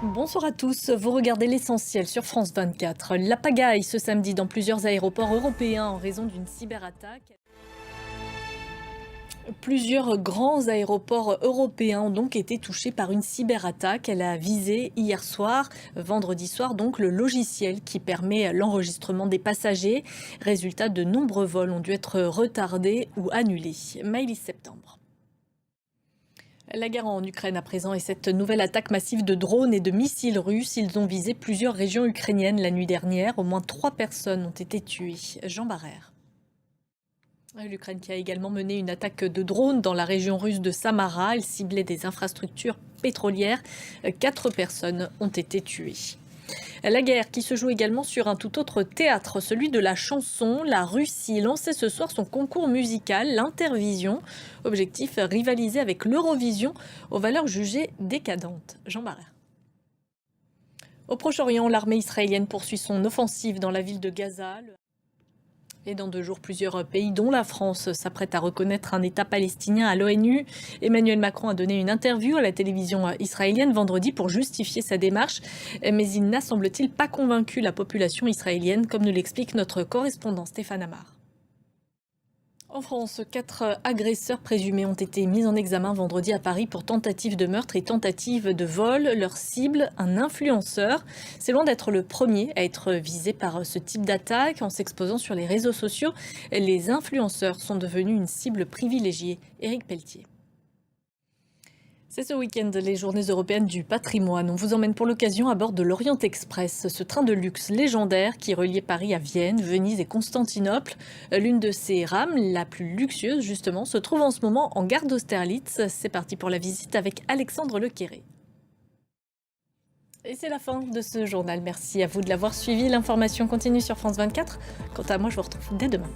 Bonsoir à tous, vous regardez l'essentiel sur France 24. La pagaille ce samedi dans plusieurs aéroports européens en raison d'une cyberattaque. Plusieurs grands aéroports européens ont donc été touchés par une cyberattaque. Elle a visé hier soir, vendredi soir, donc le logiciel qui permet l'enregistrement des passagers. Résultat, de nombreux vols ont dû être retardés ou annulés. Maëlys Septembre. La guerre en Ukraine à présent et cette nouvelle attaque massive de drones et de missiles russes, ils ont visé plusieurs régions ukrainiennes la nuit dernière. Au moins 3 personnes ont été tuées. Jean Barrère. L'Ukraine qui a également mené une attaque de drones dans la région russe de Samara. Elle ciblait des infrastructures pétrolières. 4 personnes ont été tuées. La guerre qui se joue également sur un tout autre théâtre, celui de la chanson. La Russie lançait ce soir son concours musical, l'Intervision. Objectif, rivaliser avec l'Eurovision aux valeurs jugées décadentes. Jean Barrère. Au Proche-Orient, l'armée israélienne poursuit son offensive dans la ville de Gaza. Et dans 2 jours, plusieurs pays, dont la France, s'apprêtent à reconnaître un État palestinien à l'ONU. Emmanuel Macron a donné une interview à la télévision israélienne vendredi pour justifier sa démarche. Mais il n'a, semble-t-il, pas convaincu la population israélienne, comme nous l'explique notre correspondant Stéphane Amar. En France, 4 agresseurs présumés ont été mis en examen vendredi à Paris pour tentative de meurtre et tentative de vol. Leur cible, un influenceur. C'est loin d'être le premier à être visé par ce type d'attaque. En s'exposant sur les réseaux sociaux, les influenceurs sont devenus une cible privilégiée. Éric Pelletier. C'est ce week-end les journées européennes du patrimoine. On vous emmène pour l'occasion à bord de l'Orient Express, ce train de luxe légendaire qui reliait Paris à Vienne, Venise et Constantinople. L'une de ces rames, la plus luxueuse justement, se trouve en ce moment en gare d'Austerlitz. C'est parti pour la visite avec Alexandre Lequéré. Et c'est la fin de ce journal. Merci à vous de l'avoir suivi. L'information continue sur France 24. Quant à moi, je vous retrouve dès demain.